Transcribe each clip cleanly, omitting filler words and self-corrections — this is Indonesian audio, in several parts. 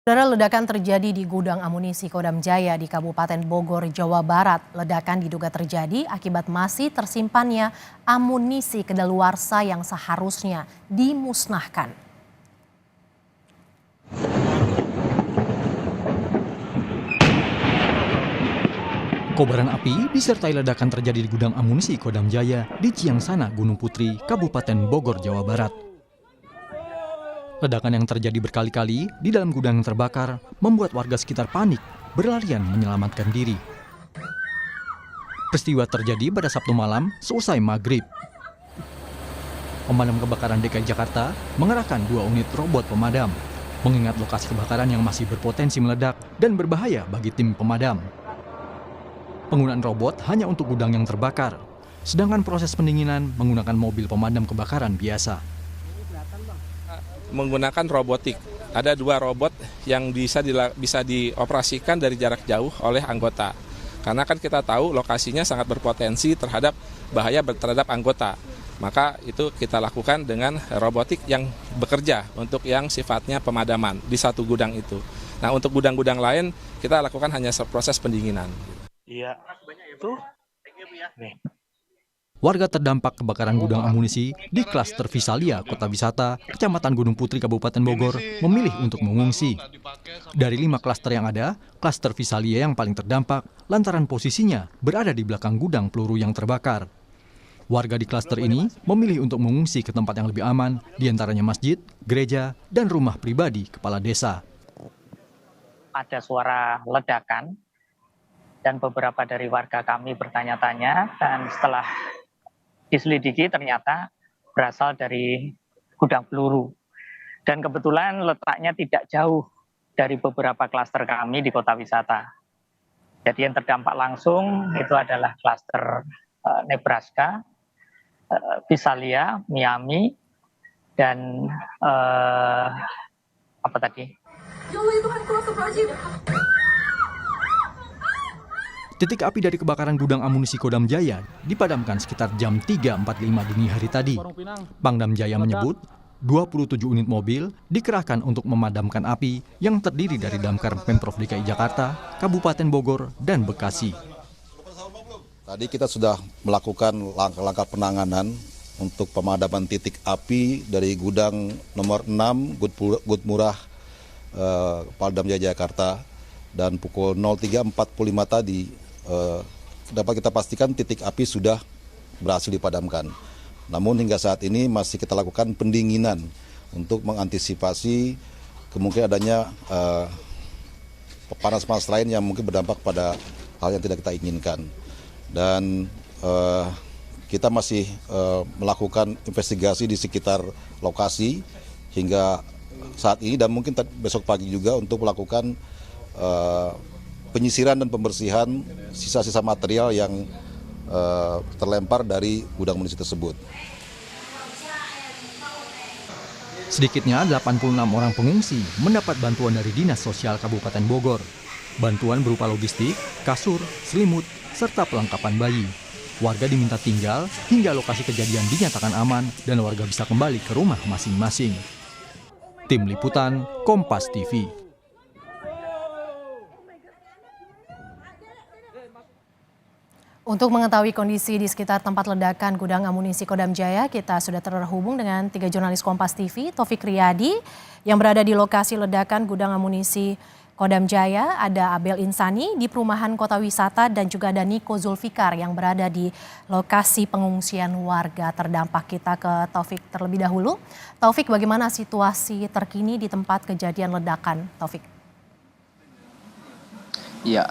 Saudara, ledakan terjadi di gudang amunisi Kodam Jaya di Kabupaten Bogor, Jawa Barat. Ledakan diduga terjadi akibat masih tersimpannya amunisi kedaluarsa yang seharusnya dimusnahkan. Kobaran api disertai ledakan terjadi di gudang amunisi Kodam Jaya di Ciangsana, Gunung Putri, Kabupaten Bogor, Jawa Barat. Ledakan yang terjadi berkali-kali di dalam gudang yang terbakar membuat warga sekitar panik, berlarian menyelamatkan diri. Peristiwa terjadi pada Sabtu malam seusai maghrib. Pemadam kebakaran DKI Jakarta mengerahkan 2 unit robot pemadam, mengingat lokasi kebakaran yang masih berpotensi meledak dan berbahaya bagi tim pemadam. Penggunaan robot hanya untuk gudang yang terbakar, sedangkan proses pendinginan menggunakan mobil pemadam kebakaran biasa. Menggunakan robotik. Ada 2 robot yang bisa dioperasikan dari jarak jauh oleh anggota. Karena kan kita tahu lokasinya sangat berpotensi terhadap bahaya terhadap anggota. Maka itu kita lakukan dengan robotik yang bekerja untuk yang sifatnya pemadaman di satu gudang itu. Nah, untuk gudang-gudang lain kita lakukan hanya proses pendinginan. Iya, tuh. Nih. Warga terdampak kebakaran gudang amunisi di klaster Visalia, Kota Wisata, Kecamatan Gunung Putri, Kabupaten Bogor, memilih untuk mengungsi. Dari 5 klaster yang ada, klaster Visalia yang paling terdampak lantaran posisinya berada di belakang gudang peluru yang terbakar. Warga di klaster ini memilih untuk mengungsi ke tempat yang lebih aman, diantaranya masjid, gereja, dan rumah pribadi kepala desa. Ada suara ledakan, dan beberapa dari warga kami bertanya-tanya, dan setelah diselidiki ternyata berasal dari gudang peluru. Dan kebetulan letaknya tidak jauh dari beberapa klaster kami di Kota Wisata. Jadi yang terdampak langsung itu adalah klaster Nebraska, Visalia, Miami, dan apa tadi? Titik api dari kebakaran gudang amunisi Kodam Jaya dipadamkan sekitar jam 3.45 dini hari tadi. Pangdam Jaya menyebut 27 unit mobil dikerahkan untuk memadamkan api yang terdiri dari damkar Pemprov DKI Jakarta, Kabupaten Bogor, dan Bekasi. Tadi kita sudah melakukan langkah-langkah penanganan untuk pemadaman titik api dari gudang nomor 6 Gut Murah Pangdam Jaya Jakarta, dan pukul 03.45 tadi dapat kita pastikan titik api sudah berhasil dipadamkan. Namun hingga saat ini masih kita lakukan pendinginan untuk mengantisipasi kemungkinan adanya panas-panas lain yang mungkin berdampak pada hal yang tidak kita inginkan. Dan kita masih melakukan investigasi di sekitar lokasi hingga saat ini, dan mungkin besok pagi juga untuk melakukan penyisiran dan pembersihan sisa-sisa material yang terlempar dari gudang amunisi tersebut. Sedikitnya 86 orang pengungsi mendapat bantuan dari Dinas Sosial Kabupaten Bogor. Bantuan berupa logistik, kasur, selimut, serta pelengkapan bayi. Warga diminta tinggal hingga lokasi kejadian dinyatakan aman dan warga bisa kembali ke rumah masing-masing. Tim Liputan, Kompas TV. Untuk mengetahui kondisi di sekitar tempat ledakan gudang amunisi Kodam Jaya, kita sudah terhubung dengan 3 jurnalis Kompas TV, Taufik Riyadi yang berada di lokasi ledakan gudang amunisi Kodam Jaya, ada Abel Insani di perumahan Kota Wisata, dan juga ada Niko Zulfikar yang berada di lokasi pengungsian warga terdampak. Kita ke Taufik terlebih dahulu. Taufik, bagaimana situasi terkini di tempat kejadian ledakan, Taufik? Ya,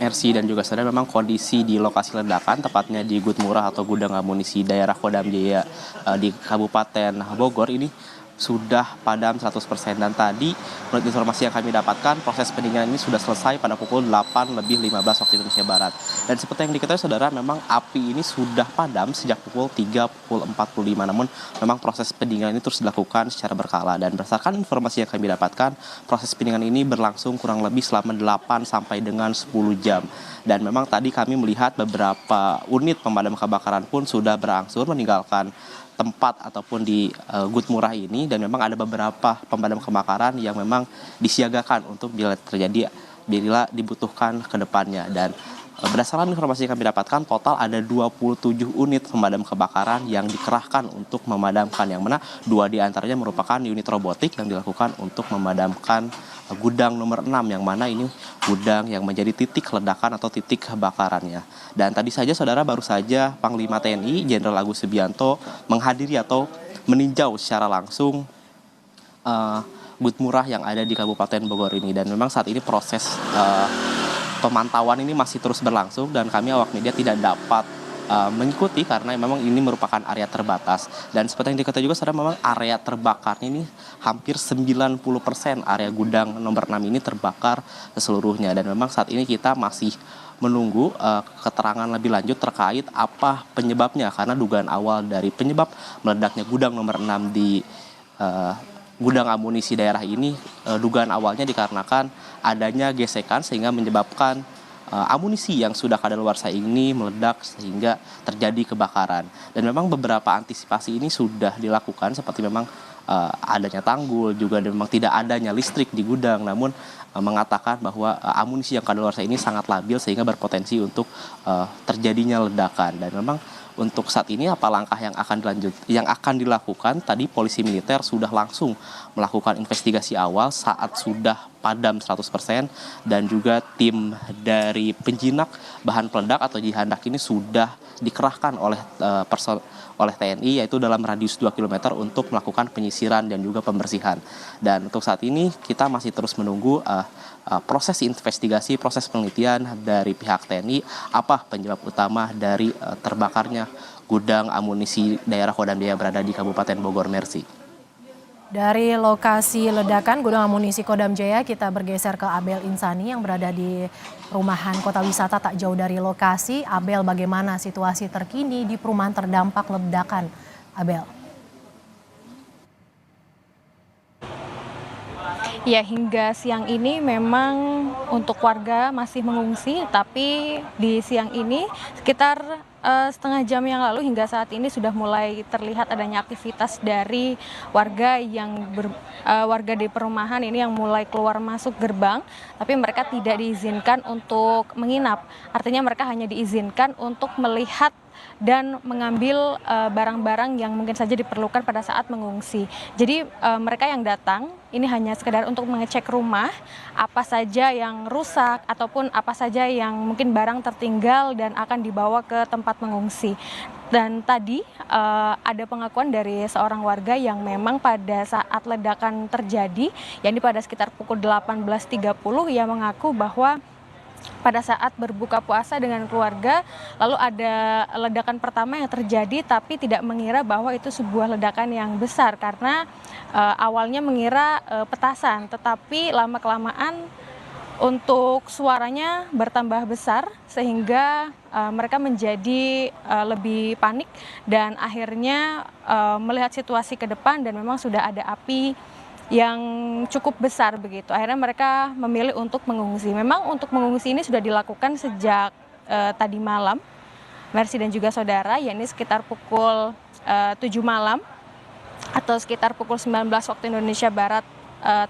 Mercy dan juga saudara, memang kondisi di lokasi ledakan, tepatnya di Gut Murah atau gudang amunisi daerah Kodam Jaya di Kabupaten Bogor ini sudah padam 100%, dan tadi menurut informasi yang kami dapatkan proses pendinginan ini sudah selesai pada pukul 8:15 waktu Indonesia Barat. Dan seperti yang diketahui saudara, memang api ini sudah padam sejak pukul 3.45, namun memang proses pendinginan ini terus dilakukan secara berkala, dan berdasarkan informasi yang kami dapatkan proses pendinginan ini berlangsung kurang lebih selama 8 sampai dengan 10 jam. Dan memang tadi kami melihat beberapa unit pemadam kebakaran pun sudah berangsur meninggalkan tempat ataupun di Gut Murah ini, dan memang ada beberapa pemadam kebakaran yang memang disiagakan untuk bila dibutuhkan ke depannya. Dan berdasarkan informasi yang kami dapatkan, total ada 27 unit pemadam kebakaran yang dikerahkan untuk memadamkan, yang mana 2 diantaranya merupakan unit robotik yang dilakukan untuk memadamkan gudang nomor 6, yang mana ini gudang yang menjadi titik ledakan atau titik kebakarannya. Dan tadi saja saudara, baru saja Panglima TNI Jenderal Agus Subianto menghadiri atau meninjau secara langsung Gut Murah yang ada di Kabupaten Bogor ini. Dan memang saat ini proses pemantauan ini masih terus berlangsung, dan kami awak media tidak dapat mengikuti karena memang ini merupakan area terbatas. Dan seperti yang diketahui juga saudara, memang area terbakarnya ini hampir 90% area gudang nomor 6 ini terbakar seluruhnya. Dan memang saat ini kita masih menunggu keterangan lebih lanjut terkait apa penyebabnya, karena dugaan awal dari penyebab meledaknya gudang nomor 6 di gudang amunisi daerah ini, dugaan awalnya dikarenakan adanya gesekan sehingga menyebabkan amunisi yang sudah kadaluarsa ini meledak sehingga terjadi kebakaran. Dan memang beberapa antisipasi ini sudah dilakukan, seperti memang adanya tanggul, juga memang tidak adanya listrik di gudang, namun mengatakan bahwa amunisi yang kadaluarsa ini sangat labil sehingga berpotensi untuk terjadinya ledakan. Dan memang untuk saat ini apa langkah yang akan dilakukan, tadi polisi militer sudah langsung melakukan investigasi awal saat sudah padam 100%, dan juga tim dari penjinak bahan peledak atau jihandak ini sudah dikerahkan oleh TNI, yaitu dalam radius 2 km untuk melakukan penyisiran dan juga pembersihan. Dan untuk saat ini kita masih terus menunggu proses investigasi, proses penelitian dari pihak TNI, apa penyebab utama dari terbakarnya gudang amunisi daerah Kodam Jaya berada di Kabupaten Bogor, Mercy. Dari lokasi ledakan gudang amunisi Kodam Jaya, kita bergeser ke Abel Insani yang berada di perumahan kota wisata tak jauh dari lokasi. Abel, bagaimana situasi terkini di perumahan terdampak ledakan? Abel. Ya, hingga siang ini memang untuk warga masih mengungsi, tapi di siang ini sekitar setengah jam yang lalu hingga saat ini sudah mulai terlihat adanya aktivitas dari warga warga di perumahan ini yang mulai keluar masuk gerbang, tapi mereka tidak diizinkan untuk menginap. Artinya mereka hanya diizinkan untuk melihat dan mengambil barang-barang yang mungkin saja diperlukan pada saat mengungsi. Jadi mereka yang datang ini hanya sekedar untuk mengecek rumah, apa saja yang rusak ataupun apa saja yang mungkin barang tertinggal dan akan dibawa ke tempat mengungsi. Dan tadi ada pengakuan dari seorang warga yang memang pada saat ledakan terjadi, yakni pada sekitar pukul 18.30, ia mengaku bahwa pada saat berbuka puasa dengan keluarga, lalu ada ledakan pertama yang terjadi, tapi tidak mengira bahwa itu sebuah ledakan yang besar karena awalnya mengira petasan, tetapi lama-kelamaan untuk suaranya bertambah besar sehingga mereka menjadi lebih panik dan akhirnya melihat situasi ke depan dan memang sudah ada api yang cukup besar begitu. Akhirnya mereka memilih untuk mengungsi. Memang untuk mengungsi ini sudah dilakukan sejak tadi malam, Mercy dan juga saudara, yakni sekitar pukul 7 malam atau sekitar pukul 19 waktu Indonesia Barat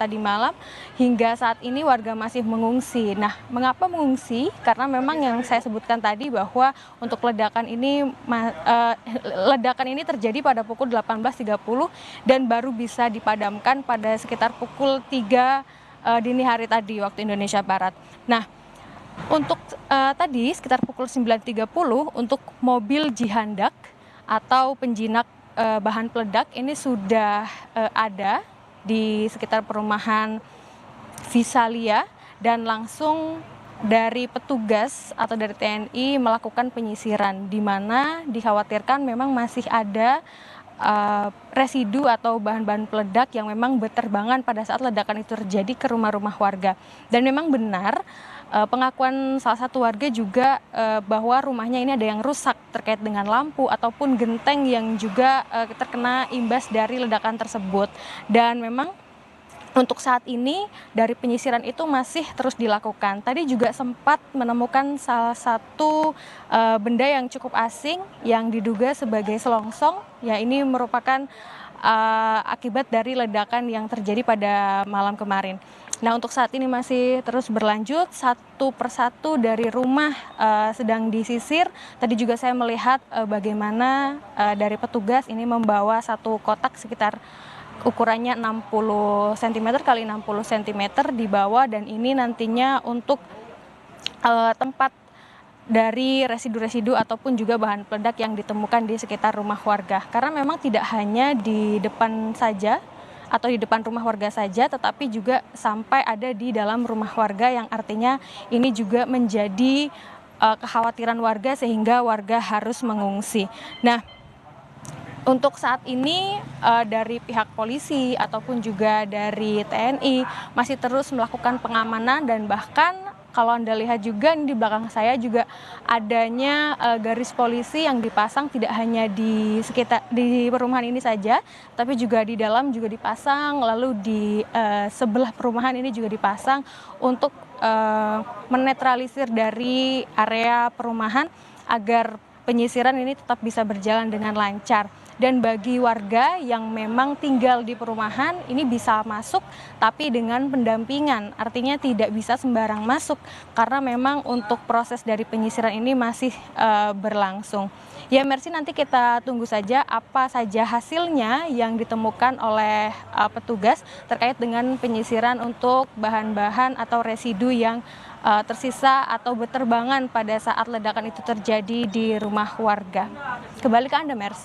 tadi malam. Hingga saat ini warga masih mengungsi. Nah, mengapa mengungsi? Karena memang yang saya sebutkan tadi bahwa untuk ledakan ini terjadi pada pukul 18.30 dan baru bisa dipadamkan pada sekitar pukul 3 dini hari tadi waktu Indonesia Barat. Nah, untuk tadi sekitar pukul 9.30 untuk mobil jihandak atau penjinak bahan peledak ini sudah ada di sekitar perumahan Visalia dan langsung dari petugas atau dari TNI melakukan penyisiran di mana dikhawatirkan memang masih ada residu atau bahan-bahan peledak yang memang berterbangan pada saat ledakan itu terjadi ke rumah-rumah warga. Dan memang benar pengakuan salah satu warga juga bahwa rumahnya ini ada yang rusak terkait dengan lampu ataupun genteng yang juga terkena imbas dari ledakan tersebut. Dan memang Untuk saat ini dari penyisiran itu masih terus dilakukan. Tadi juga sempat menemukan salah satu benda yang cukup asing yang diduga sebagai selongsong. Ya, ini merupakan akibat dari ledakan yang terjadi pada malam kemarin. Nah, untuk saat ini masih terus berlanjut, satu persatu dari rumah sedang disisir. Tadi juga saya melihat bagaimana dari petugas ini membawa satu kotak sekitar ukurannya 60 cm kali 60 cm dibawa, dan ini nantinya untuk tempat dari residu-residu ataupun juga bahan peledak yang ditemukan di sekitar rumah warga. Karena memang tidak hanya di depan saja atau di depan rumah warga saja, tetapi juga sampai ada di dalam rumah warga, yang artinya ini juga menjadi kekhawatiran warga sehingga warga harus mengungsi. Nah, untuk saat ini dari pihak polisi ataupun juga dari TNI masih terus melakukan pengamanan, dan bahkan kalau Anda lihat juga di belakang saya juga adanya garis polisi yang dipasang tidak hanya di sekitar di perumahan ini saja, tapi juga di dalam juga dipasang, lalu di sebelah perumahan ini juga dipasang untuk menetralisir dari area perumahan agar penyisiran ini tetap bisa berjalan dengan lancar. Dan bagi warga yang memang tinggal di perumahan ini bisa masuk tapi dengan pendampingan, artinya tidak bisa sembarang masuk karena memang untuk proses dari penyisiran ini masih berlangsung. Ya Mercy, nanti kita tunggu saja apa saja hasilnya yang ditemukan oleh petugas terkait dengan penyisiran untuk bahan-bahan atau residu yang tersisa atau berterbangan pada saat ledakan itu terjadi di rumah warga. Kembali ke Anda, Mercy.